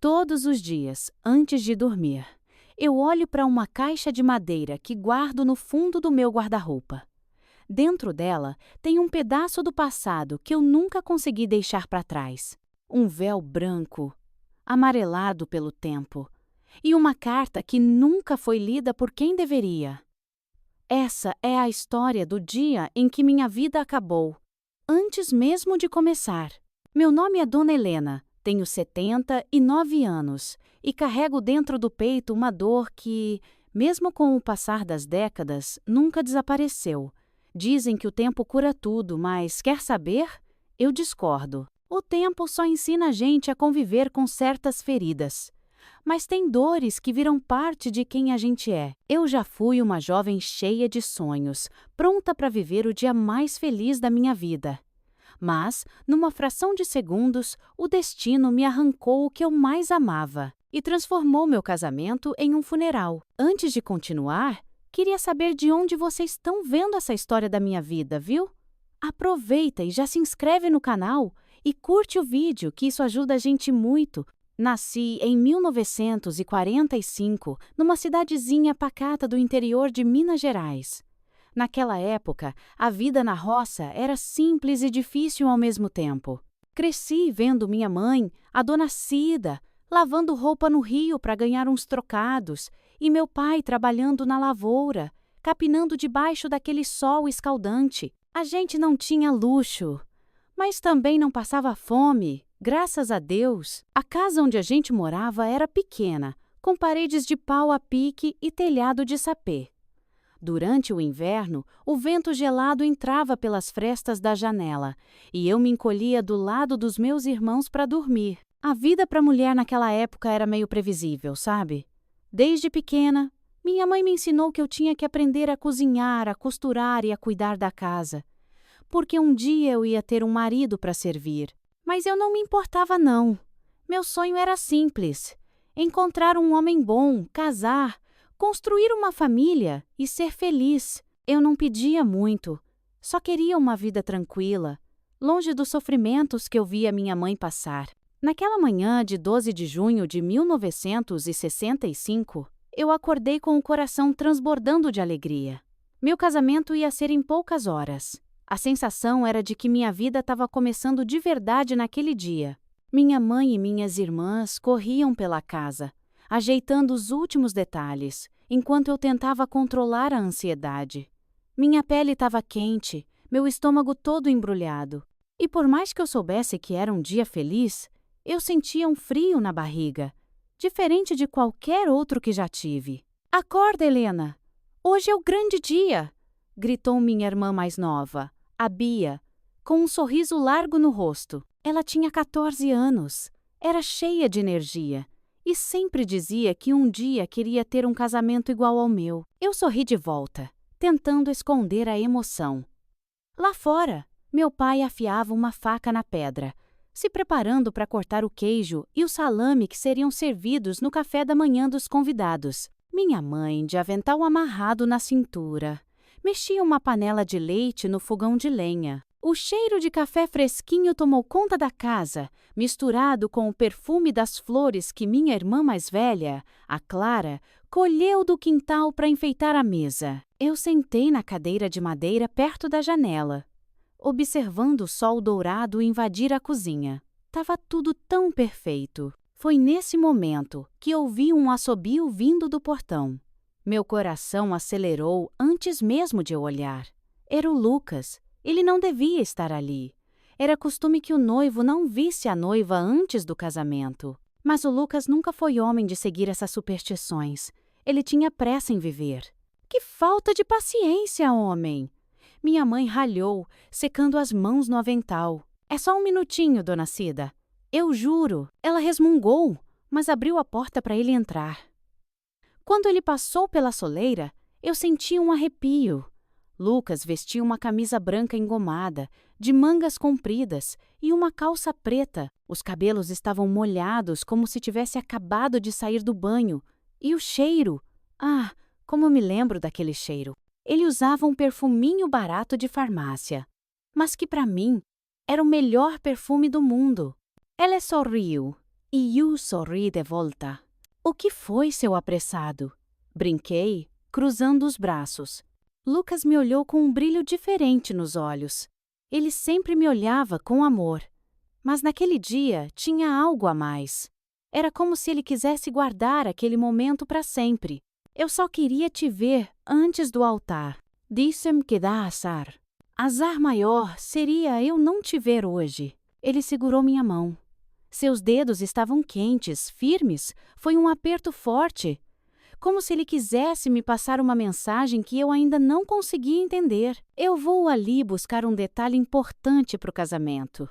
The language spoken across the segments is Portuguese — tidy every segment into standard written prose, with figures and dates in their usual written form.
Todos os dias, antes de dormir, eu olho para uma caixa de madeira que guardo no fundo do meu guarda-roupa. Dentro dela tem um pedaço do passado que eu nunca consegui deixar para trás. Um véu branco, amarelado pelo tempo, e uma carta que nunca foi lida por quem deveria. Essa é a história do dia em que minha vida acabou, antes mesmo de começar. Meu nome é Dona Helena, tenho 79 anos e carrego dentro do peito uma dor que, mesmo com o passar das décadas, nunca desapareceu. Dizem que o tempo cura tudo, mas quer saber? Eu discordo. O tempo só ensina a gente a conviver com certas feridas. Mas tem dores que viram parte de quem a gente é. Eu já fui uma jovem cheia de sonhos, pronta para viver o dia mais feliz da minha vida. Mas, numa fração de segundos, o destino me arrancou o que eu mais amava e transformou meu casamento em um funeral. Antes de continuar, queria saber de onde vocês estão vendo essa história da minha vida, viu? Aproveita e já se inscreve no canal e curte o vídeo, que isso ajuda a gente muito. Nasci em 1945, numa cidadezinha pacata do interior de Minas Gerais. Naquela época, a vida na roça era simples e difícil ao mesmo tempo. Cresci vendo minha mãe, a dona Cida, lavando roupa no rio para ganhar uns trocados, e meu pai trabalhando na lavoura, capinando debaixo daquele sol escaldante. A gente não tinha luxo, mas também não passava fome, graças a Deus. A casa onde a gente morava era pequena, com paredes de pau a pique e telhado de sapê. Durante o inverno, o vento gelado entrava pelas frestas da janela e eu me encolhia do lado dos meus irmãos para dormir. A vida para mulher naquela época era meio previsível, sabe? Desde pequena, minha mãe me ensinou que eu tinha que aprender a cozinhar, a costurar e a cuidar da casa, porque um dia eu ia ter um marido para servir. Mas eu não me importava, não. Meu sonho era simples: encontrar um homem bom, casar, construir uma família e ser feliz. Eu não pedia muito, só queria uma vida tranquila, longe dos sofrimentos que eu via minha mãe passar. Naquela manhã de 12 de junho de 1965, eu acordei com o coração transbordando de alegria. Meu casamento ia ser em poucas horas. A sensação era de que minha vida estava começando de verdade naquele dia. Minha mãe e minhas irmãs corriam pela casa, ajeitando os últimos detalhes, enquanto eu tentava controlar a ansiedade. Minha pele estava quente, meu estômago todo embrulhado. E por mais que eu soubesse que era um dia feliz, eu sentia um frio na barriga, diferente de qualquer outro que já tive. "Acorda, Helena! Hoje é o grande dia!" gritou minha irmã mais nova, a Bia, com um sorriso largo no rosto. Ela tinha 14 anos, era cheia de energia e sempre dizia que um dia queria ter um casamento igual ao meu. Eu sorri de volta, tentando esconder a emoção. Lá fora, meu pai afiava uma faca na pedra, se preparando para cortar o queijo e o salame que seriam servidos no café da manhã dos convidados. Minha mãe, de avental amarrado na cintura, mexia uma panela de leite no fogão de lenha. O cheiro de café fresquinho tomou conta da casa, misturado com o perfume das flores que minha irmã mais velha, a Clara, colheu do quintal para enfeitar a mesa. Eu sentei na cadeira de madeira perto da janela, observando o sol dourado invadir a cozinha. Tava tudo tão perfeito. Foi nesse momento que ouvi um assobio vindo do portão. Meu coração acelerou antes mesmo de eu olhar. Era o Lucas. Ele não devia estar ali. Era costume que o noivo não visse a noiva antes do casamento. Mas o Lucas nunca foi homem de seguir essas superstições. Ele tinha pressa em viver. "Que falta de paciência, homem!" Minha mãe ralhou, secando as mãos no avental. "É só um minutinho, dona Cida." "Eu juro." Ela resmungou, mas abriu a porta para ele entrar. Quando ele passou pela soleira, eu senti um arrepio. Lucas vestia uma camisa branca engomada, de mangas compridas, e uma calça preta. Os cabelos estavam molhados, como se tivesse acabado de sair do banho. E o cheiro! Ah, como eu me lembro daquele cheiro! Ele usava um perfuminho barato de farmácia, mas que para mim era o melhor perfume do mundo. Ela sorriu. E eu sorri de volta. O que foi, seu apressado? Brinquei, cruzando os braços. Lucas me olhou com um brilho diferente nos olhos. Ele sempre me olhava com amor. Mas naquele dia tinha algo a mais. Era como se ele quisesse guardar aquele momento para sempre. Eu só queria te ver antes do altar. Disse-me que dá azar. Azar maior seria eu não te ver hoje. Ele segurou minha mão. Seus dedos estavam quentes, firmes. Foi um aperto forte. Como se ele quisesse me passar uma mensagem que eu ainda não conseguia entender. Eu vou ali buscar um detalhe importante para o casamento.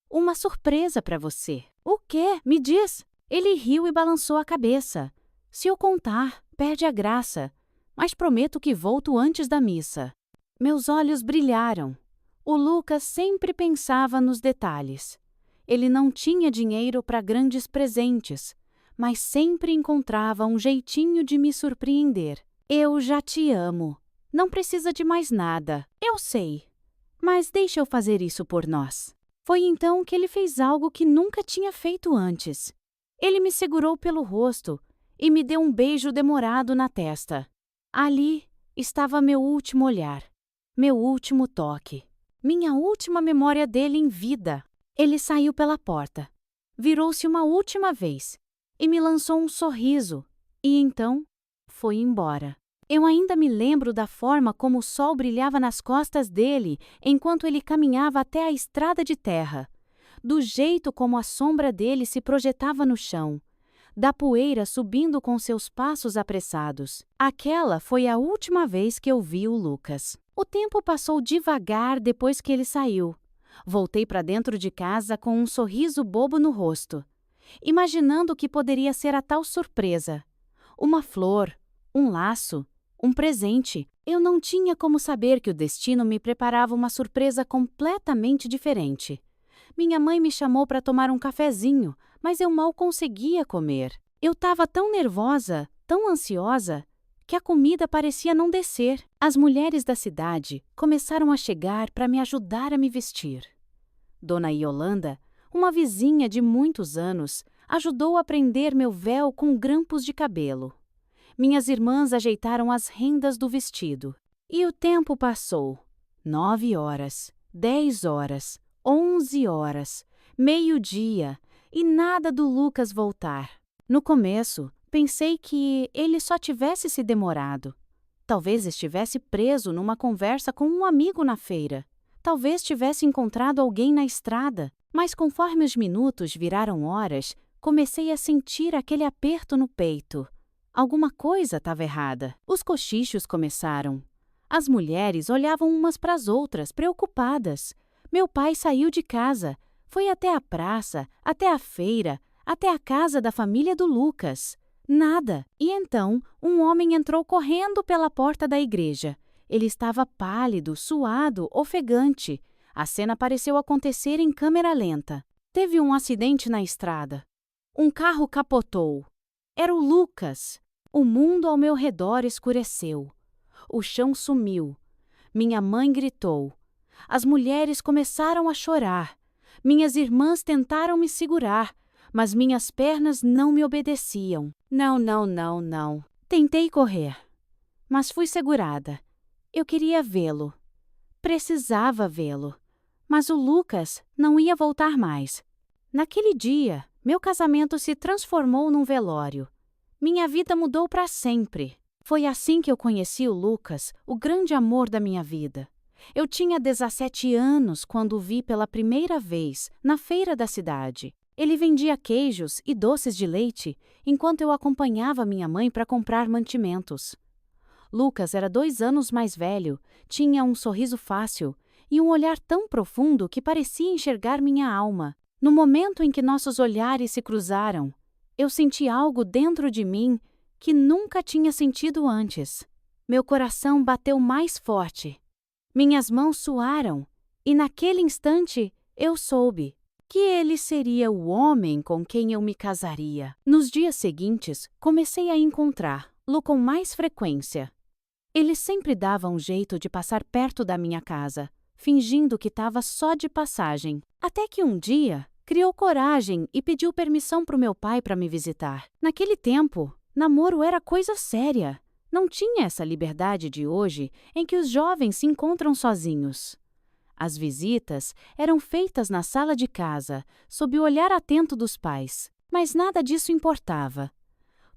Uma surpresa para você. O quê? Me diz. Ele riu e balançou a cabeça. Se eu contar, perde a graça. Mas prometo que volto antes da missa. Meus olhos brilharam. O Lucas sempre pensava nos detalhes. Ele não tinha dinheiro para grandes presentes, mas sempre encontrava um jeitinho de me surpreender. Eu já te amo. Não precisa de mais nada. Eu sei. Mas deixa eu fazer isso por nós. Foi então que ele fez algo que nunca tinha feito antes. Ele me segurou pelo rosto e me deu um beijo demorado na testa. Ali estava meu último olhar, meu último toque, minha última memória dele em vida. Ele saiu pela porta, virou-se uma última vez e me lançou um sorriso, e então foi embora. Eu ainda me lembro da forma como o sol brilhava nas costas dele enquanto ele caminhava até a estrada de terra, do jeito como a sombra dele se projetava no chão, da poeira subindo com seus passos apressados. Aquela foi a última vez que eu vi o Lucas. O tempo passou devagar depois que ele saiu. Voltei para dentro de casa com um sorriso bobo no rosto, imaginando o que poderia ser a tal surpresa. Uma flor, um laço, um presente. Eu não tinha como saber que o destino me preparava uma surpresa completamente diferente. Minha mãe me chamou para tomar um cafezinho, mas eu mal conseguia comer. Eu estava tão nervosa, tão ansiosa, que a comida parecia não descer. As mulheres da cidade começaram a chegar para me ajudar a me vestir. Dona Yolanda, uma vizinha de muitos anos, ajudou a prender meu véu com grampos de cabelo. Minhas irmãs ajeitaram as rendas do vestido. E o tempo passou. 9 horas, 10 horas, 11 horas, meio-dia, e nada do Lucas voltar. No começo, pensei que ele só tivesse se demorado. Talvez estivesse preso numa conversa com um amigo na feira. Talvez tivesse encontrado alguém na estrada. Mas conforme os minutos viraram horas, comecei a sentir aquele aperto no peito. Alguma coisa estava errada. Os cochichos começaram. As mulheres olhavam umas para as outras, preocupadas. Meu pai saiu de casa, foi até a praça, até a feira, até a casa da família do Lucas. Nada. E então, um homem entrou correndo pela porta da igreja. Ele estava pálido, suado, ofegante. A cena pareceu acontecer em câmera lenta. Teve um acidente na estrada. Um carro capotou. Era o Lucas. O mundo ao meu redor escureceu. O chão sumiu. Minha mãe gritou. As mulheres começaram a chorar. Minhas irmãs tentaram me segurar, mas minhas pernas não me obedeciam. Não. Tentei correr, mas fui segurada. Eu queria vê-lo. Precisava vê-lo. Mas o Lucas não ia voltar mais. Naquele dia, meu casamento se transformou num velório. Minha vida mudou para sempre. Foi assim que eu conheci o Lucas, o grande amor da minha vida. Eu tinha 17 anos quando o vi pela primeira vez na feira da cidade. Ele vendia queijos e doces de leite enquanto eu acompanhava minha mãe para comprar mantimentos. Lucas era 2 anos mais velho, tinha um sorriso fácil e um olhar tão profundo que parecia enxergar minha alma. No momento em que nossos olhares se cruzaram, eu senti algo dentro de mim que nunca tinha sentido antes. Meu coração bateu mais forte. Minhas mãos suaram e naquele instante eu soube que ele seria o homem com quem eu me casaria. Nos dias seguintes, comecei a encontrá-lo com mais frequência. Ele sempre dava um jeito de passar perto da minha casa, fingindo que estava só de passagem. Até que um dia, Criou coragem e pediu permissão para o meu pai para me visitar. Naquele tempo, namoro era coisa séria. Não tinha essa liberdade de hoje em que os jovens se encontram sozinhos. As visitas eram feitas na sala de casa, sob o olhar atento dos pais. Mas nada disso importava,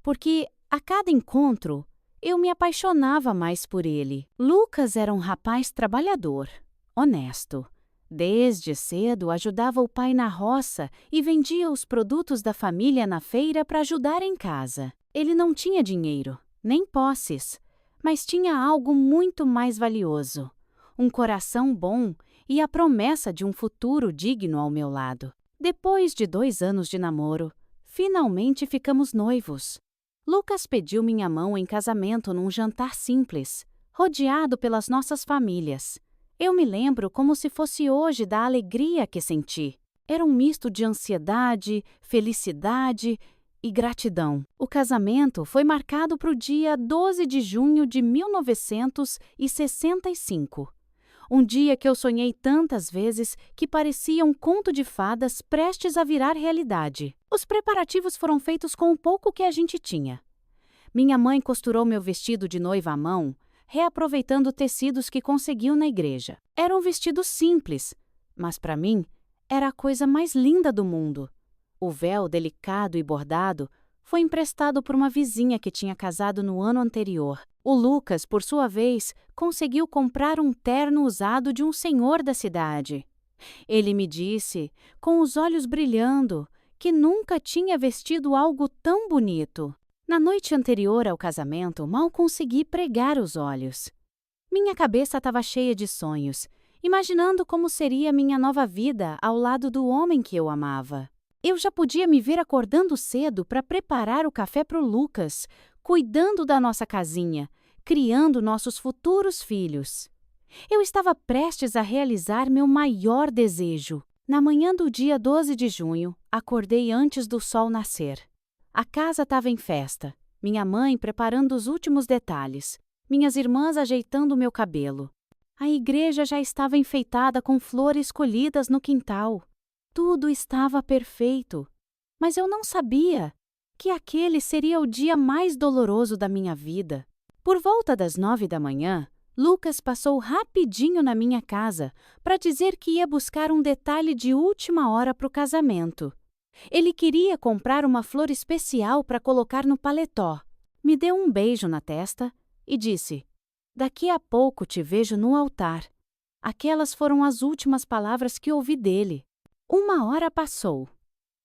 porque a cada encontro eu me apaixonava mais por ele. Lucas era um rapaz trabalhador, honesto. Desde cedo ajudava o pai na roça e vendia os produtos da família na feira para ajudar em casa. Ele não tinha dinheiro, nem posses, mas tinha algo muito mais valioso: um coração bom e a promessa de um futuro digno ao meu lado. Depois de 2 anos de namoro, finalmente ficamos noivos. Lucas pediu minha mão em casamento num jantar simples, rodeado pelas nossas famílias. Eu me lembro como se fosse hoje da alegria que senti. Era um misto de ansiedade, felicidade e gratidão. O casamento foi marcado para o dia 12 de junho de 1965. Um dia que eu sonhei tantas vezes que parecia um conto de fadas prestes a virar realidade. Os preparativos foram feitos com o pouco que a gente tinha. Minha mãe costurou meu vestido de noiva à mão, reaproveitando tecidos que conseguiu na igreja. Era um vestido simples, mas para mim era a coisa mais linda do mundo. O véu delicado e bordado foi emprestado por uma vizinha que tinha casado no ano anterior. O Lucas, por sua vez, conseguiu comprar um terno usado de um senhor da cidade. Ele me disse, com os olhos brilhando, que nunca tinha vestido algo tão bonito. Na noite anterior ao casamento, mal consegui pregar os olhos. Minha cabeça estava cheia de sonhos, imaginando como seria minha nova vida ao lado do homem que eu amava. Eu já podia me ver acordando cedo para preparar o café para o Lucas, cuidando da nossa casinha, criando nossos futuros filhos. Eu estava prestes a realizar meu maior desejo. Na manhã do dia 12 de junho, acordei antes do sol nascer. A casa estava em festa, minha mãe preparando os últimos detalhes, minhas irmãs ajeitando meu cabelo. A igreja já estava enfeitada com flores colhidas no quintal. Tudo estava perfeito, mas eu não sabia que aquele seria o dia mais doloroso da minha vida. Por volta das 9 da manhã, Lucas passou rapidinho na minha casa para dizer que ia buscar um detalhe de última hora para o casamento. Ele queria comprar uma flor especial para colocar no paletó. Me deu um beijo na testa e disse: "Daqui a pouco te vejo no altar." Aquelas foram as últimas palavras que ouvi dele. 1 hora passou.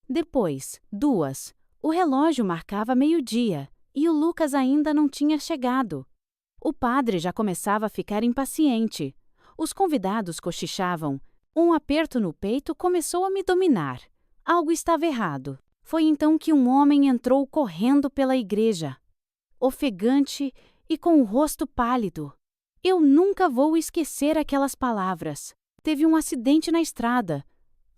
Depois, 2. O relógio marcava 12:00 e o Lucas ainda não tinha chegado. O padre já começava a ficar impaciente. Os convidados cochichavam. Um aperto no peito começou a me dominar. Algo estava errado. Foi então que um homem entrou correndo pela igreja, ofegante e com o rosto pálido. Eu nunca vou esquecer aquelas palavras. Teve um acidente na estrada.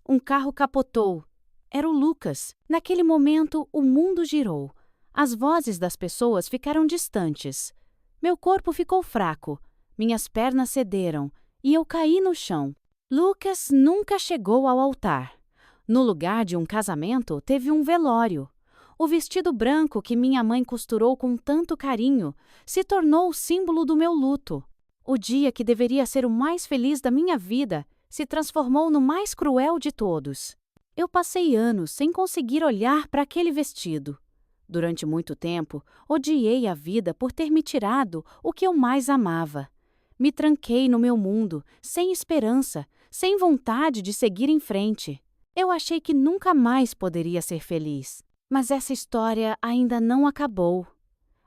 Um carro capotou. Era o Lucas. Naquele momento, o mundo girou. As vozes das pessoas ficaram distantes. Meu corpo ficou fraco. Minhas pernas cederam e eu caí no chão. Lucas nunca chegou ao altar. No lugar de um casamento, teve um velório. O vestido branco que minha mãe costurou com tanto carinho se tornou o símbolo do meu luto. O dia que deveria ser o mais feliz da minha vida se transformou no mais cruel de todos. Eu passei anos sem conseguir olhar para aquele vestido. Durante muito tempo, odiei a vida por ter me tirado o que eu mais amava. Me tranquei no meu mundo, sem esperança, sem vontade de seguir em frente. Eu achei que nunca mais poderia ser feliz. Mas essa história ainda não acabou.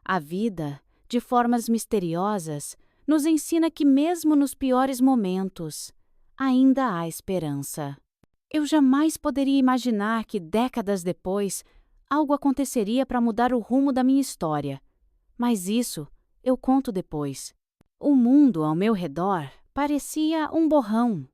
A vida, de formas misteriosas, nos ensina que mesmo nos piores momentos, ainda há esperança. Eu jamais poderia imaginar que, décadas depois, algo aconteceria para mudar o rumo da minha história. Mas isso eu conto depois. O mundo ao meu redor parecia um borrão.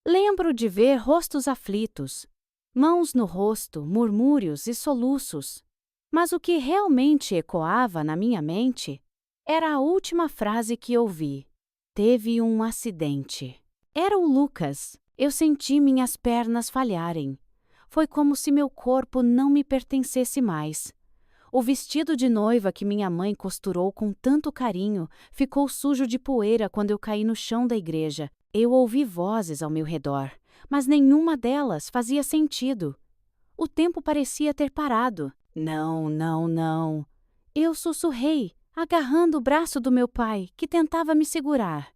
Lembro de ver rostos aflitos, mãos no rosto, murmúrios e soluços. Mas o que realmente ecoava na minha mente era a última frase que ouvi. Teve um acidente. Era o Lucas. Eu senti minhas pernas falharem. Foi como se meu corpo não me pertencesse mais. O vestido de noiva que minha mãe costurou com tanto carinho ficou sujo de poeira quando eu caí no chão da igreja. Eu ouvi vozes ao meu redor, mas nenhuma delas fazia sentido. O tempo parecia ter parado. Não, não, não. Eu sussurrei, agarrando o braço do meu pai, que tentava me segurar.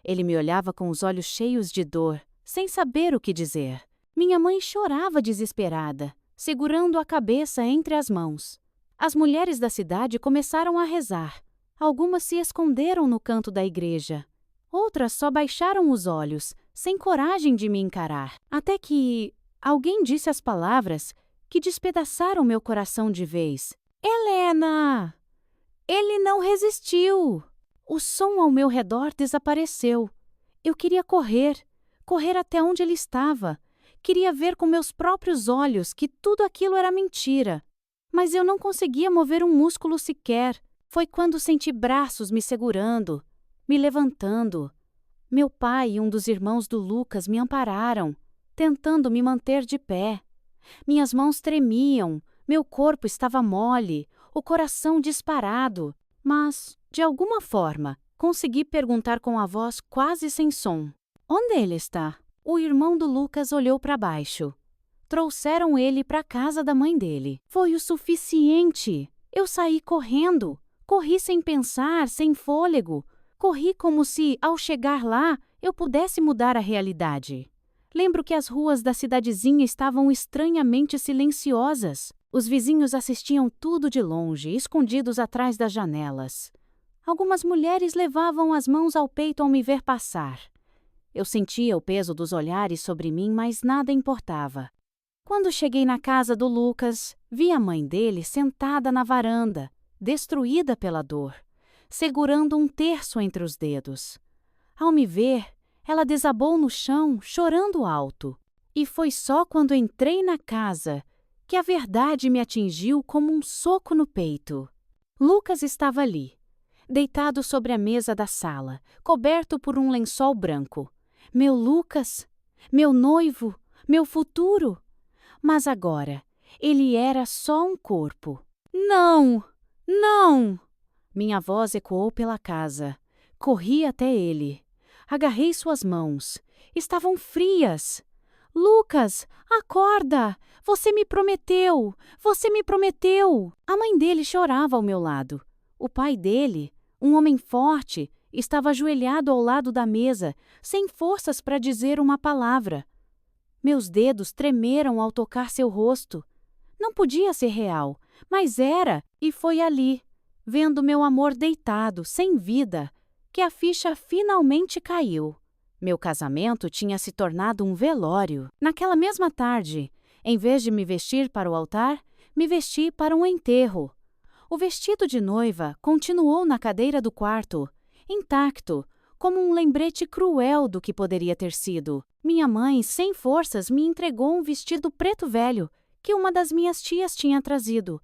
Ele me olhava com os olhos cheios de dor, sem saber o que dizer. Minha mãe chorava desesperada, segurando a cabeça entre as mãos. As mulheres da cidade começaram a rezar. Algumas se esconderam no canto da igreja. Outras só baixaram os olhos, sem coragem de me encarar. Até que alguém disse as palavras que despedaçaram meu coração de vez. Helena! Ele não resistiu! O som ao meu redor desapareceu. Eu queria correr até onde ele estava. Queria ver com meus próprios olhos que tudo aquilo era mentira. Mas eu não conseguia mover um músculo sequer. Foi quando senti braços me segurando, me levantando. Meu pai e um dos irmãos do Lucas me ampararam, tentando me manter de pé. Minhas mãos tremiam, meu corpo estava mole, o coração disparado. Mas, de alguma forma, consegui perguntar com a voz quase sem som. Onde ele está? O irmão do Lucas olhou para baixo. Trouxeram ele para a casa da mãe dele. Foi o suficiente. Eu saí correndo. Corri sem pensar, sem fôlego. Corri como se, ao chegar lá, eu pudesse mudar a realidade. Lembro que as ruas da cidadezinha estavam estranhamente silenciosas. Os vizinhos assistiam tudo de longe, escondidos atrás das janelas. Algumas mulheres levavam as mãos ao peito ao me ver passar. Eu sentia o peso dos olhares sobre mim, mas nada importava. Quando cheguei na casa do Lucas, vi a mãe dele sentada na varanda, destruída pela dor, segurando um terço entre os dedos. Ao me ver, ela desabou no chão, chorando alto. E foi só quando entrei na casa que a verdade me atingiu como um soco no peito. Lucas estava ali, deitado sobre a mesa da sala, coberto por um lençol branco. Meu Lucas, meu noivo, meu futuro. Mas agora, ele era só um corpo. Não! Não! Minha voz ecoou pela casa. Corri até ele. Agarrei suas mãos. Estavam frias. Lucas, acorda! Você me prometeu! Você me prometeu! A mãe dele chorava ao meu lado. O pai dele, um homem forte, estava ajoelhado ao lado da mesa, sem forças para dizer uma palavra. Meus dedos tremeram ao tocar seu rosto. Não podia ser real, mas era, e foi ali, vendo meu amor deitado, sem vida, que a ficha finalmente caiu. Meu casamento tinha se tornado um velório. Naquela mesma tarde, em vez de me vestir para o altar, me vesti para um enterro. O vestido de noiva continuou na cadeira do quarto, intacto, como um lembrete cruel do que poderia ter sido. Minha mãe, sem forças, me entregou um vestido preto velho que uma das minhas tias tinha trazido.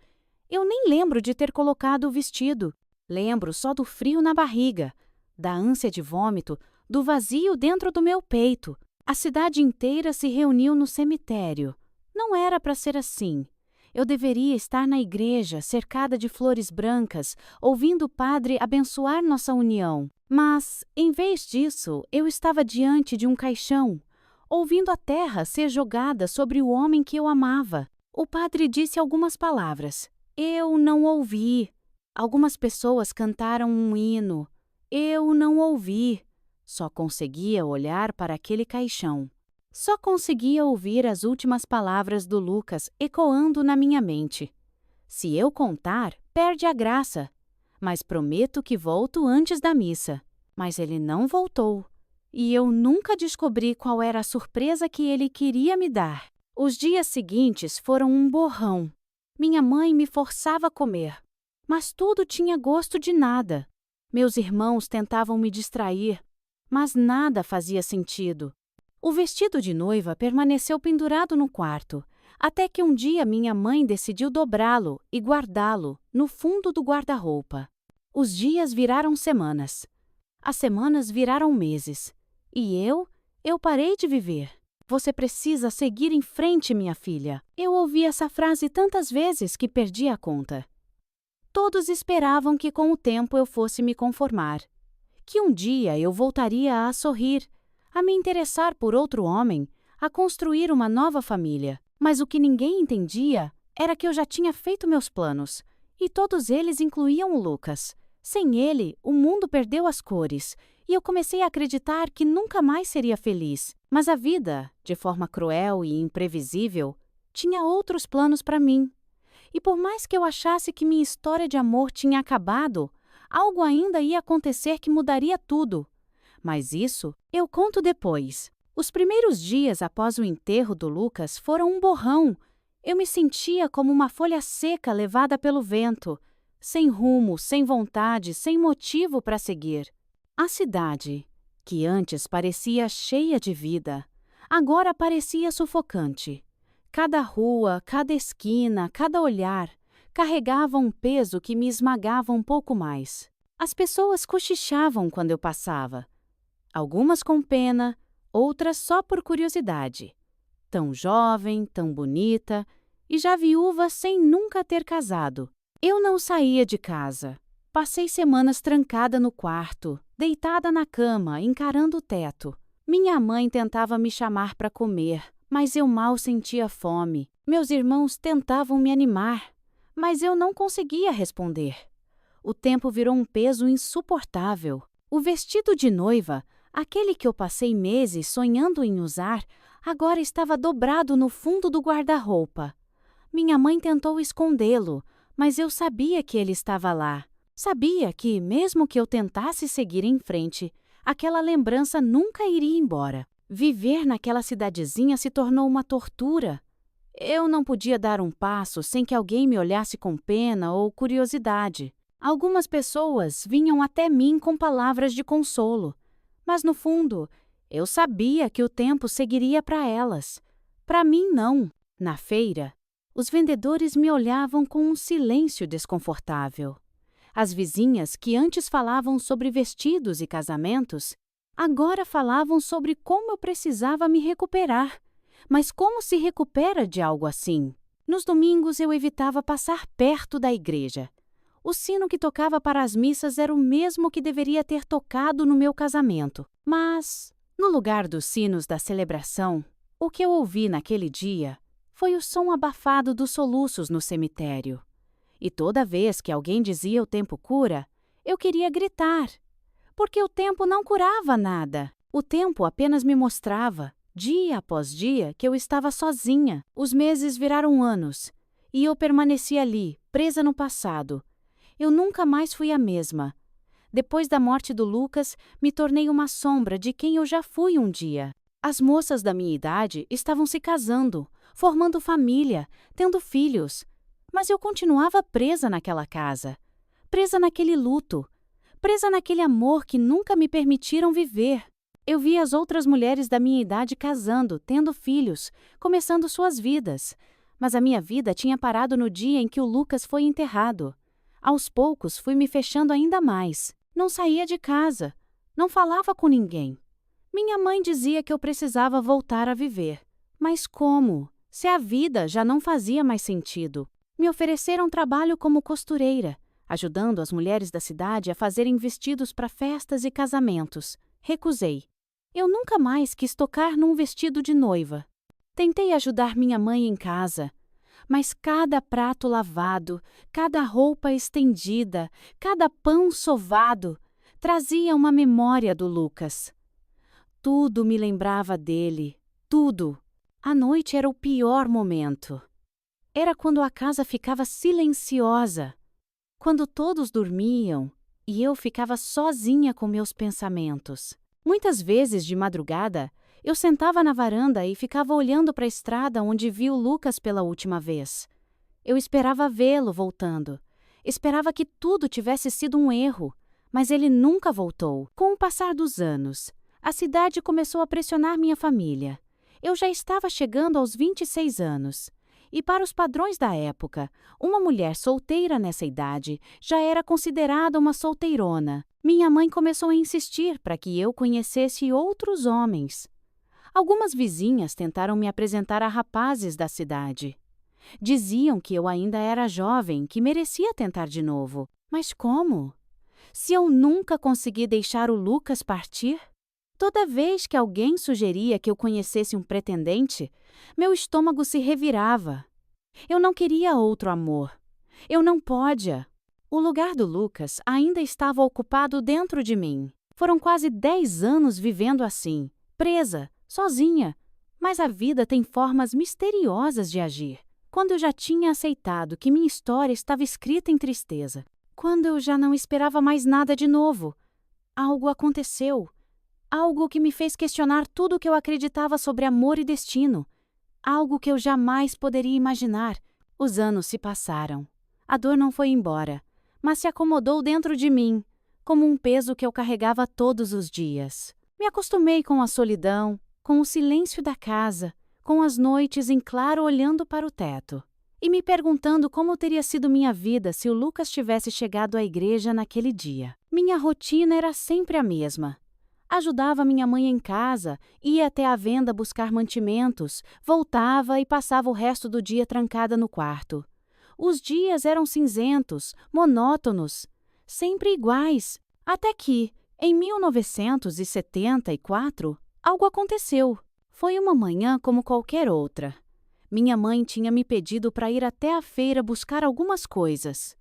Eu nem lembro de ter colocado o vestido. Lembro só do frio na barriga, da ânsia de vômito, do vazio dentro do meu peito. A cidade inteira se reuniu no cemitério. Não era para ser assim. Eu deveria estar na igreja, cercada de flores brancas, ouvindo o padre abençoar nossa união. Mas, em vez disso, eu estava diante de um caixão, ouvindo a terra ser jogada sobre o homem que eu amava. O padre disse algumas palavras. Eu não ouvi. Algumas pessoas cantaram um hino. Eu não ouvi. Só conseguia olhar para aquele caixão. Só conseguia ouvir as últimas palavras do Lucas ecoando na minha mente. Se eu contar, perde a graça. Mas prometo que volto antes da missa. Mas ele não voltou. E eu nunca descobri qual era a surpresa que ele queria me dar. Os dias seguintes foram um borrão. Minha mãe me forçava a comer. Mas tudo tinha gosto de nada. Meus irmãos tentavam me distrair, mas nada fazia sentido. O vestido de noiva permaneceu pendurado no quarto, até que um dia minha mãe decidiu dobrá-lo e guardá-lo no fundo do guarda-roupa. Os dias viraram semanas. As semanas viraram meses. E eu parei de viver. Você precisa seguir em frente, minha filha. Eu ouvi essa frase tantas vezes que perdi a conta. Todos esperavam que com o tempo eu fosse me conformar, que um dia eu voltaria a sorrir, a me interessar por outro homem, a construir uma nova família. Mas o que ninguém entendia era que eu já tinha feito meus planos, e todos eles incluíam o Lucas. Sem ele, o mundo perdeu as cores, e eu comecei a acreditar que nunca mais seria feliz. Mas a vida, de forma cruel e imprevisível, tinha outros planos para mim. E por mais que eu achasse que minha história de amor tinha acabado, algo ainda ia acontecer que mudaria tudo. Mas isso eu conto depois. Os primeiros dias após o enterro do Lucas foram um borrão. Eu me sentia como uma folha seca levada pelo vento, sem rumo, sem vontade, sem motivo para seguir. A cidade, que antes parecia cheia de vida, agora parecia sufocante. Cada rua, cada esquina, cada olhar carregava um peso que me esmagava um pouco mais. As pessoas cochichavam quando eu passava, algumas com pena, outras só por curiosidade. Tão jovem, tão bonita, e já viúva sem nunca ter casado. Eu não saía de casa. Passei semanas trancada no quarto, deitada na cama, encarando o teto. Minha mãe tentava me chamar para comer, mas eu mal sentia fome. Meus irmãos tentavam me animar, mas eu não conseguia responder. O tempo virou um peso insuportável. O vestido de noiva, aquele que eu passei meses sonhando em usar, agora estava dobrado no fundo do guarda-roupa. Minha mãe tentou escondê-lo, mas eu sabia que ele estava lá. Sabia que, mesmo que eu tentasse seguir em frente, aquela lembrança nunca iria embora. Viver naquela cidadezinha se tornou uma tortura. Eu não podia dar um passo sem que alguém me olhasse com pena ou curiosidade. Algumas pessoas vinham até mim com palavras de consolo, mas no fundo, eu sabia que o tempo seguiria para elas. Para mim, não. Na feira, os vendedores me olhavam com um silêncio desconfortável. As vizinhas que antes falavam sobre vestidos e casamentos, agora falavam sobre como eu precisava me recuperar. Mas como se recupera de algo assim? Nos domingos eu evitava passar perto da igreja. O sino que tocava para as missas era o mesmo que deveria ter tocado no meu casamento. Mas, no lugar dos sinos da celebração, o que eu ouvi naquele dia foi o som abafado dos soluços no cemitério. E toda vez que alguém dizia o tempo cura, eu queria gritar, porque o tempo não curava nada. O tempo apenas me mostrava, dia após dia, que eu estava sozinha. Os meses viraram anos, e eu permaneci ali, presa no passado. Eu nunca mais fui a mesma. Depois da morte do Lucas, me tornei uma sombra de quem eu já fui um dia. As moças da minha idade estavam se casando, formando família, tendo filhos. Mas eu continuava presa naquela casa, presa naquele luto, presa naquele amor que nunca me permitiram viver. Eu via as outras mulheres da minha idade casando, tendo filhos, começando suas vidas. Mas a minha vida tinha parado no dia em que o Lucas foi enterrado. Aos poucos fui me fechando ainda mais. Não saía de casa, não falava com ninguém. Minha mãe dizia que eu precisava voltar a viver. Mas como? Se a vida já não fazia mais sentido. Me ofereceram trabalho como costureira, ajudando as mulheres da cidade a fazerem vestidos para festas e casamentos. Recusei. Eu nunca mais quis tocar num vestido de noiva. Tentei ajudar minha mãe em casa, mas cada prato lavado, cada roupa estendida, cada pão sovado, trazia uma memória do Lucas. Tudo me lembrava dele, tudo. A noite era o pior momento. Era quando a casa ficava silenciosa, quando todos dormiam e eu ficava sozinha com meus pensamentos. Muitas vezes, de madrugada, eu sentava na varanda e ficava olhando para a estrada onde vi o Lucas pela última vez. Eu esperava vê-lo voltando. Esperava que tudo tivesse sido um erro, mas ele nunca voltou. Com o passar dos anos, a cidade começou a pressionar minha família. Eu já estava chegando aos 26 anos. E para os padrões da época, uma mulher solteira nessa idade já era considerada uma solteirona. Minha mãe começou a insistir para que eu conhecesse outros homens. Algumas vizinhas tentaram me apresentar a rapazes da cidade. Diziam que eu ainda era jovem, que merecia tentar de novo. Mas como? Se eu nunca consegui deixar o Lucas partir? Toda vez que alguém sugeria que eu conhecesse um pretendente, meu estômago se revirava. Eu não queria outro amor. Eu não podia. O lugar do Lucas ainda estava ocupado dentro de mim. Foram quase 10 anos vivendo assim, presa, sozinha. Mas a vida tem formas misteriosas de agir. Quando eu já tinha aceitado que minha história estava escrita em tristeza, quando eu já não esperava mais nada de novo, algo aconteceu. Algo que me fez questionar tudo o que eu acreditava sobre amor e destino. Algo que eu jamais poderia imaginar. Os anos se passaram. A dor não foi embora, mas se acomodou dentro de mim, como um peso que eu carregava todos os dias. Me acostumei com a solidão, com o silêncio da casa, com as noites em claro olhando para o teto, e me perguntando como teria sido minha vida se o Lucas tivesse chegado à igreja naquele dia. Minha rotina era sempre a mesma. Ajudava minha mãe em casa, ia até a venda buscar mantimentos, voltava e passava o resto do dia trancada no quarto. Os dias eram cinzentos, monótonos, sempre iguais, até que, em 1974, algo aconteceu. Foi uma manhã como qualquer outra. Minha mãe tinha me pedido para ir até a feira buscar algumas coisas.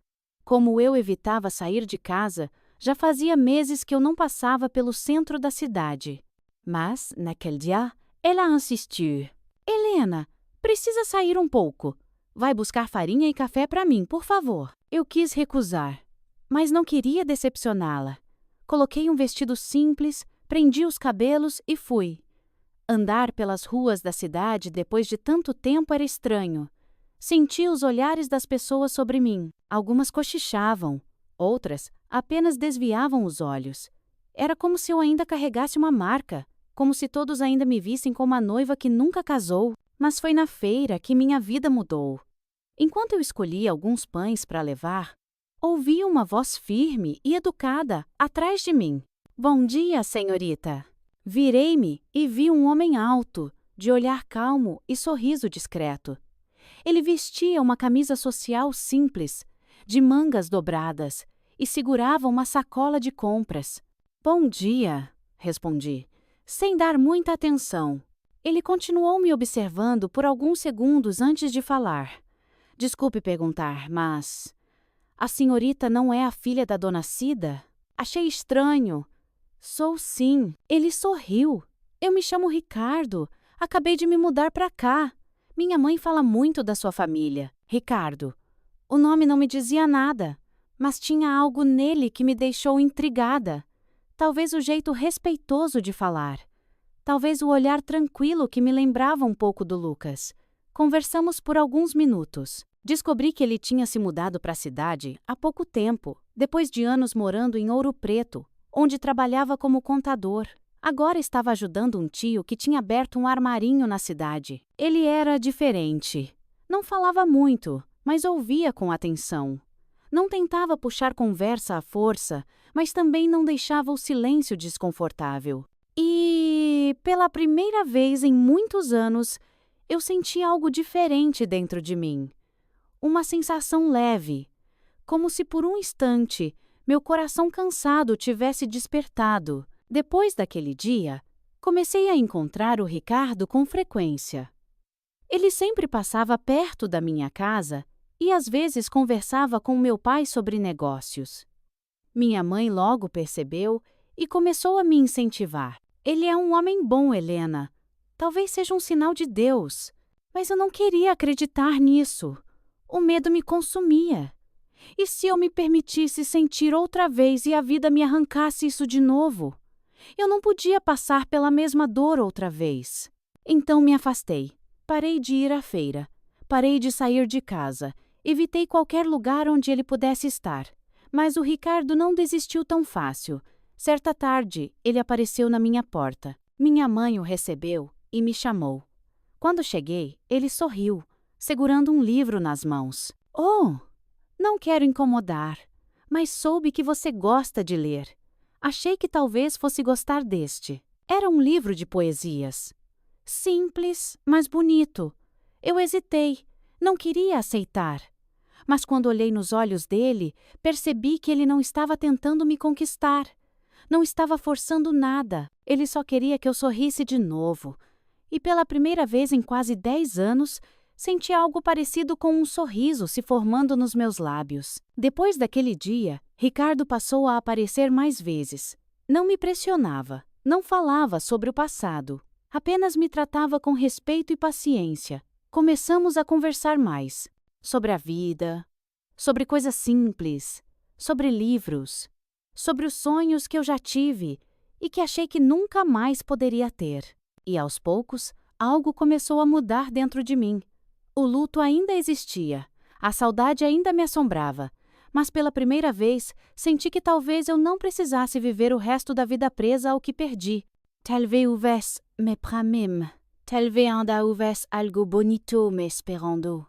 Como eu evitava sair de casa, já fazia meses que eu não passava pelo centro da cidade. Mas, naquele dia, ela insistiu. Helena, precisa sair um pouco. Vai buscar farinha e café para mim, por favor. Eu quis recusar, mas não queria decepcioná-la. Coloquei um vestido simples, prendi os cabelos e fui. Andar pelas ruas da cidade depois de tanto tempo era estranho. Senti os olhares das pessoas sobre mim. Algumas cochichavam, outras apenas desviavam os olhos. Era como se eu ainda carregasse uma marca, como se todos ainda me vissem como a noiva que nunca casou. Mas foi na feira que minha vida mudou. Enquanto eu escolhia alguns pães para levar, ouvi uma voz firme e educada atrás de mim. Bom dia, senhorita. Virei-me e vi um homem alto, de olhar calmo e sorriso discreto. Ele vestia uma camisa social simples, de mangas dobradas, e segurava uma sacola de compras. Bom dia, respondi, sem dar muita atenção. Ele continuou me observando por alguns segundos antes de falar. Desculpe perguntar, mas a senhorita não é a filha da dona Cida? Achei estranho. Sou sim. Ele sorriu. Eu me chamo Ricardo. Acabei de me mudar para cá. Minha mãe fala muito da sua família. Ricardo. O nome não me dizia nada, mas tinha algo nele que me deixou intrigada. Talvez o jeito respeitoso de falar. Talvez o olhar tranquilo que me lembrava um pouco do Lucas. Conversamos por alguns minutos. Descobri que ele tinha se mudado para a cidade há pouco tempo, depois de anos morando em Ouro Preto, onde trabalhava como contador. Agora estava ajudando um tio que tinha aberto um armarinho na cidade. Ele era diferente. Não falava muito, mas ouvia com atenção. Não tentava puxar conversa à força, mas também não deixava o silêncio desconfortável. E, pela primeira vez em muitos anos, eu senti algo diferente dentro de mim. Uma sensação leve, como se por um instante meu coração cansado tivesse despertado. Depois daquele dia, comecei a encontrar o Ricardo com frequência. Ele sempre passava perto da minha casa e às vezes conversava com meu pai sobre negócios. Minha mãe logo percebeu e começou a me incentivar. Ele é um homem bom, Helena. Talvez seja um sinal de Deus. Mas eu não queria acreditar nisso. O medo me consumia. E se eu me permitisse sentir outra vez e a vida me arrancasse isso de novo? Eu não podia passar pela mesma dor outra vez. Então me afastei. Parei de ir à feira. Parei de sair de casa. Evitei qualquer lugar onde ele pudesse estar. Mas o Ricardo não desistiu tão fácil. Certa tarde, ele apareceu na minha porta. Minha mãe o recebeu e me chamou. Quando cheguei, ele sorriu, segurando um livro nas mãos. Oh, não quero incomodar, mas soube que você gosta de ler. Achei que talvez fosse gostar deste. Era um livro de poesias. Simples, mas bonito. Eu hesitei, não queria aceitar. Mas quando olhei nos olhos dele, percebi que ele não estava tentando me conquistar. Não estava forçando nada. Ele só queria que eu sorrisse de novo. E pela primeira vez em quase 10 anos, senti algo parecido com um sorriso se formando nos meus lábios. Depois daquele dia, Ricardo passou a aparecer mais vezes. Não me pressionava, não falava sobre o passado. Apenas me tratava com respeito e paciência. Começamos a conversar mais. Sobre a vida, sobre coisas simples, sobre livros, sobre os sonhos que eu já tive e que achei que nunca mais poderia ter. E aos poucos, algo começou a mudar dentro de mim. O luto ainda existia, a saudade ainda me assombrava, mas pela primeira vez senti que talvez eu não precisasse viver o resto da vida presa ao que perdi. Talvez houvesse me pra mim, talvez ainda houvesse algo bonito me esperando.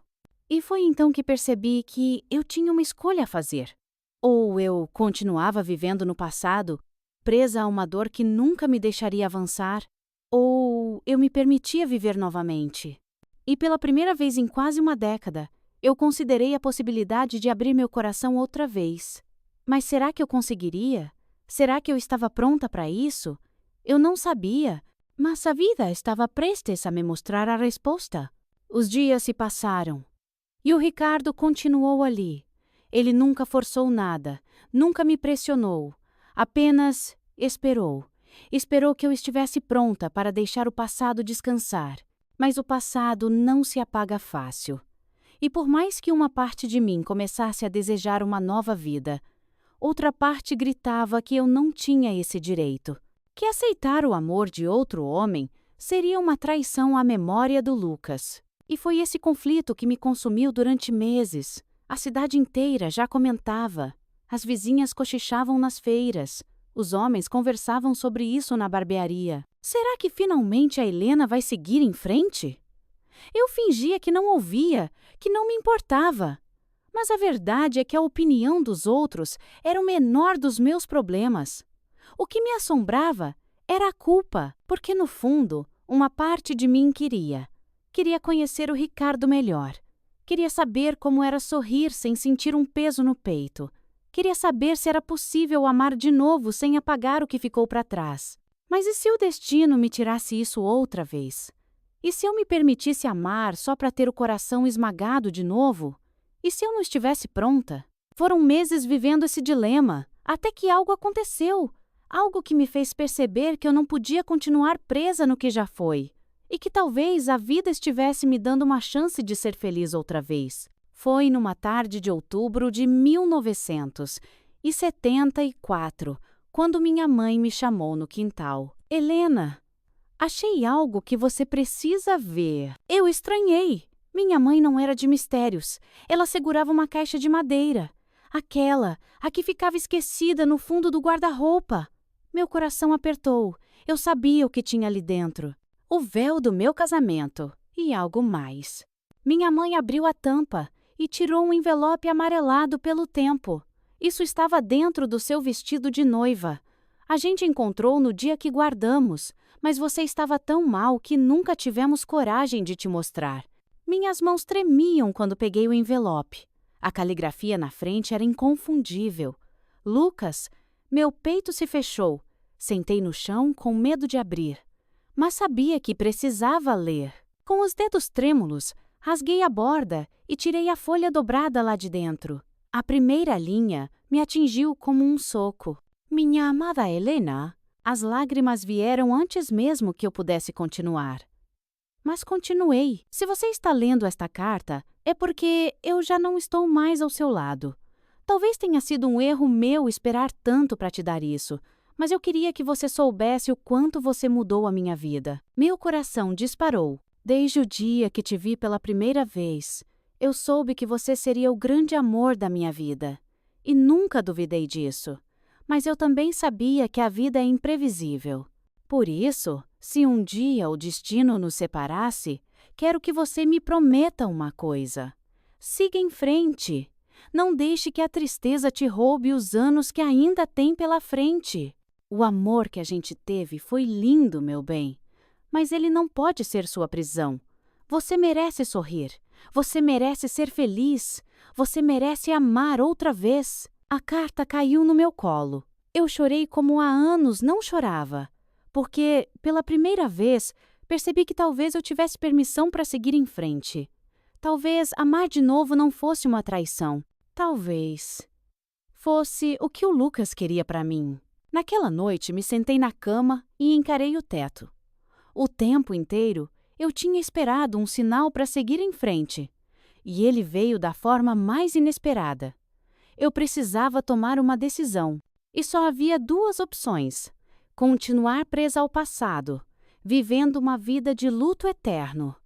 E foi então que percebi que eu tinha uma escolha a fazer. Ou eu continuava vivendo no passado, presa a uma dor que nunca me deixaria avançar, ou eu me permitia viver novamente. E pela primeira vez em quase uma década, eu considerei a possibilidade de abrir meu coração outra vez. Mas será que eu conseguiria? Será que eu estava pronta para isso? Eu não sabia, mas a vida estava prestes a me mostrar a resposta. Os dias se passaram. E o Ricardo continuou ali. Ele nunca forçou nada, nunca me pressionou, apenas esperou. Esperou que eu estivesse pronta para deixar o passado descansar. Mas o passado não se apaga fácil. E por mais que uma parte de mim começasse a desejar uma nova vida, outra parte gritava que eu não tinha esse direito, que aceitar o amor de outro homem seria uma traição à memória do Lucas. E foi esse conflito que me consumiu durante meses. A cidade inteira já comentava. As vizinhas cochichavam nas feiras. Os homens conversavam sobre isso na barbearia. Será que finalmente a Helena vai seguir em frente? Eu fingia que não ouvia, que não me importava. Mas a verdade é que a opinião dos outros era o menor dos meus problemas. O que me assombrava era a culpa, porque no fundo, uma parte de mim queria. Queria conhecer o Ricardo melhor. Queria saber como era sorrir sem sentir um peso no peito. Queria saber se era possível amar de novo sem apagar o que ficou para trás. Mas e se o destino me tirasse isso outra vez? E se eu me permitisse amar só para ter o coração esmagado de novo? E se eu não estivesse pronta? Foram meses vivendo esse dilema, até que algo aconteceu. Algo que me fez perceber que eu não podia continuar presa no que já foi. E que talvez a vida estivesse me dando uma chance de ser feliz outra vez. Foi numa tarde de outubro de 1974, quando minha mãe me chamou no quintal. Helena, achei algo que você precisa ver. Eu estranhei. Minha mãe não era de mistérios. Ela segurava uma caixa de madeira. A que ficava esquecida no fundo do guarda-roupa. Meu coração apertou. Eu sabia o que tinha ali dentro. O véu do meu casamento e algo mais. Minha mãe abriu a tampa e tirou um envelope amarelado pelo tempo. Isso estava dentro do seu vestido de noiva. A gente encontrou no dia que guardamos, mas você estava tão mal que nunca tivemos coragem de te mostrar. Minhas mãos tremiam quando peguei o envelope. A caligrafia na frente era inconfundível. Lucas, meu peito se fechou. Sentei no chão com medo de abrir. Mas sabia que precisava ler. Com os dedos trêmulos, rasguei a borda e tirei a folha dobrada lá de dentro. A primeira linha me atingiu como um soco. Minha amada Helena, as lágrimas vieram antes mesmo que eu pudesse continuar. Mas continuei. Se você está lendo esta carta, é porque eu já não estou mais ao seu lado. Talvez tenha sido um erro meu esperar tanto para te dar isso, mas eu queria que você soubesse o quanto você mudou a minha vida. Meu coração disparou. Desde o dia que te vi pela primeira vez, eu soube que você seria o grande amor da minha vida. E nunca duvidei disso. Mas eu também sabia que a vida é imprevisível. Por isso, se um dia o destino nos separasse, quero que você me prometa uma coisa. Siga em frente. Não deixe que a tristeza te roube os anos que ainda tem pela frente. O amor que a gente teve foi lindo, meu bem. Mas ele não pode ser sua prisão. Você merece sorrir. Você merece ser feliz. Você merece amar outra vez. A carta caiu no meu colo. Eu chorei como há anos não chorava. Porque, pela primeira vez, percebi que talvez eu tivesse permissão para seguir em frente. Talvez amar de novo não fosse uma traição. Talvez fosse o que o Lucas queria para mim. Naquela noite, me sentei na cama e encarei o teto. O tempo inteiro, eu tinha esperado um sinal para seguir em frente. E ele veio da forma mais inesperada. Eu precisava tomar uma decisão. E só havia duas opções: continuar presa ao passado, vivendo uma vida de luto eterno,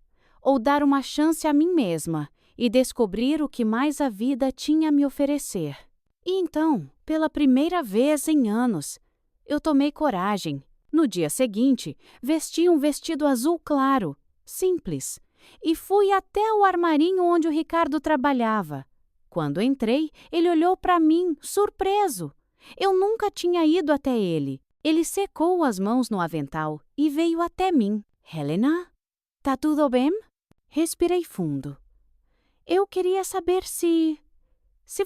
ou dar uma chance a mim mesma e descobrir o que mais a vida tinha a me oferecer. E então, pela primeira vez em anos, eu tomei coragem. No dia seguinte, vesti um vestido azul claro, simples, e fui até o armarinho onde o Ricardo trabalhava. Quando entrei, ele olhou para mim, surpreso. Eu nunca tinha ido até ele. Ele secou as mãos no avental e veio até mim. Helena? Tá tudo bem? Respirei fundo. Eu queria saber se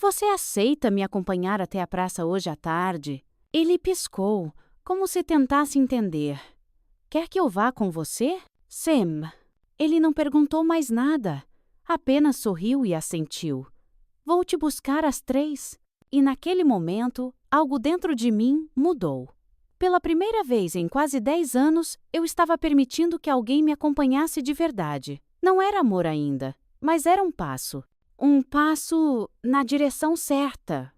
você aceita me acompanhar até a praça hoje à tarde. Ele piscou, como se tentasse entender. Quer que eu vá com você? Sam. Ele não perguntou mais nada. Apenas sorriu e assentiu. Vou te buscar às 3. E naquele momento, algo dentro de mim mudou. Pela primeira vez em quase 10 anos, eu estava permitindo que alguém me acompanhasse de verdade. Não era amor ainda, mas era um passo. Um passo na direção certa.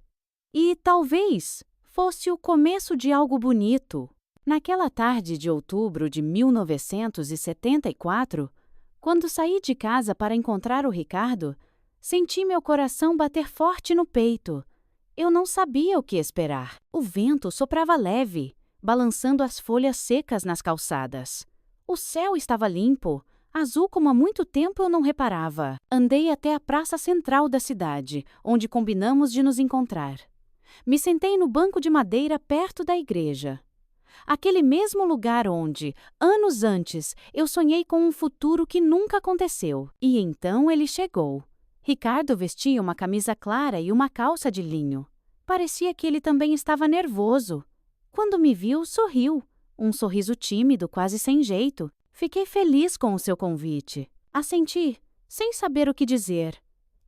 E talvez fosse o começo de algo bonito. Naquela tarde de outubro de 1974, quando saí de casa para encontrar o Ricardo, senti meu coração bater forte no peito. Eu não sabia o que esperar. O vento soprava leve, balançando as folhas secas nas calçadas. O céu estava limpo, azul como há muito tempo eu não reparava. Andei até a praça central da cidade, onde combinamos de nos encontrar. Me sentei no banco de madeira perto da igreja. Aquele mesmo lugar onde, anos antes, eu sonhei com um futuro que nunca aconteceu. E então ele chegou. Ricardo vestia uma camisa clara e uma calça de linho. Parecia que ele também estava nervoso. Quando me viu, sorriu. Um sorriso tímido, quase sem jeito. Fiquei feliz com o seu convite. Assenti, sem saber o que dizer.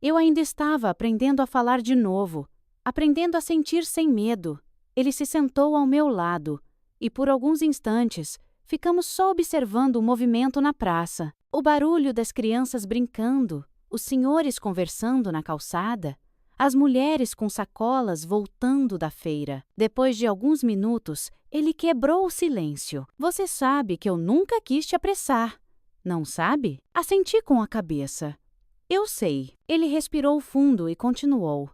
Eu ainda estava aprendendo a falar de novo, aprendendo a sentir sem medo. Ele se sentou ao meu lado e, por alguns instantes, ficamos só observando o movimento na praça. O barulho das crianças brincando, os senhores conversando na calçada, as mulheres com sacolas voltando da feira. Depois de alguns minutos, ele quebrou o silêncio. Você sabe que eu nunca quis te apressar, não sabe? Assenti com a cabeça. Eu sei. Ele respirou fundo e continuou.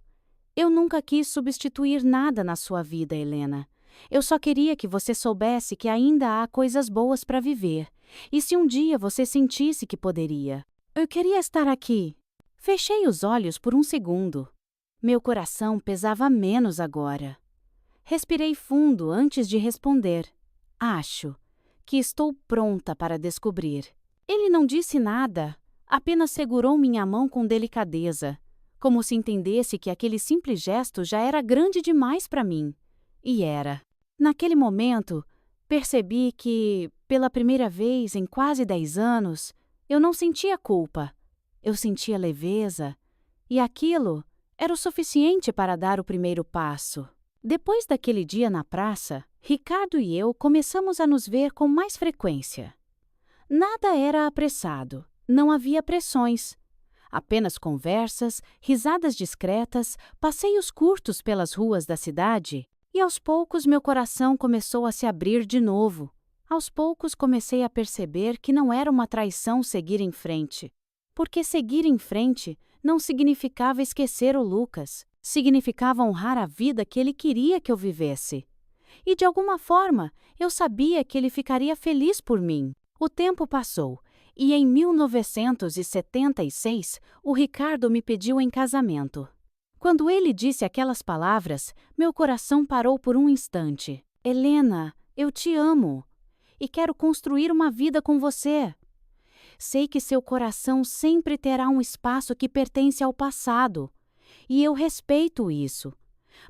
Eu nunca quis substituir nada na sua vida, Helena. Eu só queria que você soubesse que ainda há coisas boas para viver. E se um dia você sentisse que poderia? Eu queria estar aqui. Fechei os olhos por um segundo. Meu coração pesava menos agora. Respirei fundo antes de responder. Acho que estou pronta para descobrir. Ele não disse nada, apenas segurou minha mão com delicadeza, como se entendesse que aquele simples gesto já era grande demais para mim. E era. Naquele momento, percebi que, pela primeira vez em quase 10 anos, eu não sentia culpa. Eu sentia leveza, e aquilo era o suficiente para dar o primeiro passo. Depois daquele dia na praça, Ricardo e eu começamos a nos ver com mais frequência. Nada era apressado, não havia pressões. Apenas conversas, risadas discretas, passeios curtos pelas ruas da cidade, e aos poucos meu coração começou a se abrir de novo. Aos poucos comecei a perceber que não era uma traição seguir em frente. Porque seguir em frente não significava esquecer o Lucas, significava honrar a vida que ele queria que eu vivesse. E de alguma forma, eu sabia que ele ficaria feliz por mim. O tempo passou, e em 1976, o Ricardo me pediu em casamento. Quando ele disse aquelas palavras, meu coração parou por um instante. Helena, eu te amo. e quero construir uma vida com você. Sei que seu coração sempre terá um espaço que pertence ao passado, e eu respeito isso.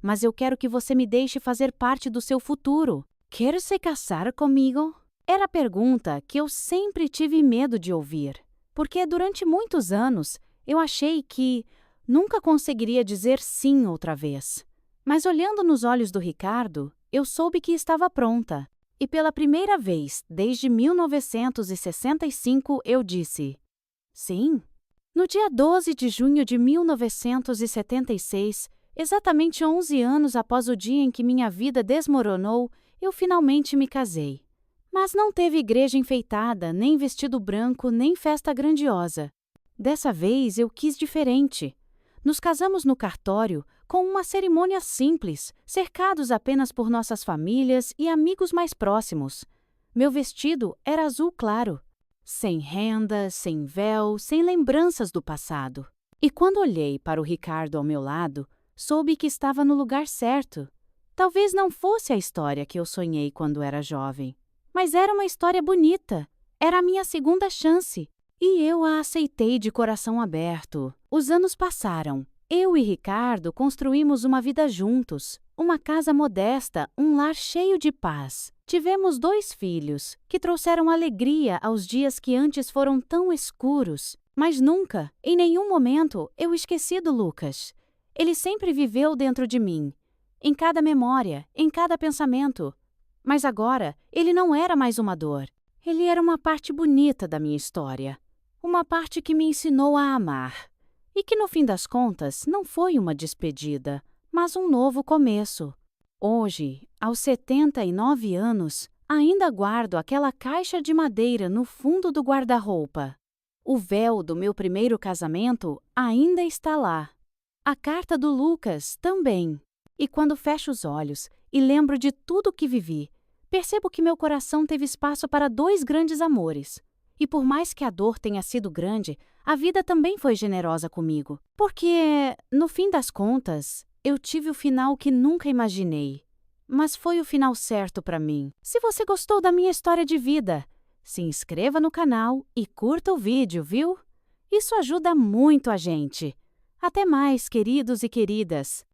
Mas eu quero que você me deixe fazer parte do seu futuro. Quer se casar comigo? Era a pergunta que eu sempre tive medo de ouvir, porque durante muitos anos eu achei que nunca conseguiria dizer sim outra vez. Mas olhando nos olhos do Ricardo, eu soube que estava pronta. E pela primeira vez desde 1965 eu disse sim. No dia 12 de junho de 1976, exatamente 11 anos após o dia em que minha vida desmoronou, eu finalmente me casei. Mas não teve igreja enfeitada, nem vestido branco, nem festa grandiosa. Dessa vez eu quis diferente. Nos casamos no cartório, com uma cerimônia simples, cercados apenas por nossas famílias e amigos mais próximos. Meu vestido era azul claro, sem renda, sem véu, sem lembranças do passado. E quando olhei para o Ricardo ao meu lado, soube que estava no lugar certo. Talvez não fosse a história que eu sonhei quando era jovem, mas era uma história bonita. Era a minha segunda chance. E eu a aceitei de coração aberto. Os anos passaram. Eu e Ricardo construímos uma vida juntos, uma casa modesta, um lar cheio de paz. Tivemos 2 filhos, que trouxeram alegria aos dias que antes foram tão escuros. Mas nunca, em nenhum momento, eu esqueci do Lucas. Ele sempre viveu dentro de mim, em cada memória, em cada pensamento. Mas agora, ele não era mais uma dor. Ele era uma parte bonita da minha história. Uma parte que me ensinou a amar. E que, no fim das contas, não foi uma despedida, mas um novo começo. Hoje, aos 79 anos, ainda guardo aquela caixa de madeira no fundo do guarda-roupa. O véu do meu primeiro casamento ainda está lá. A carta do Lucas também. E quando fecho os olhos e lembro de tudo que vivi, percebo que meu coração teve espaço para 2 grandes amores. E por mais que a dor tenha sido grande, a vida também foi generosa comigo. Porque, no fim das contas, eu tive o final que nunca imaginei. Mas foi o final certo para mim. Se você gostou da minha história de vida, se inscreva no canal e curta o vídeo, viu? Isso ajuda muito a gente. Até mais, queridos e queridas!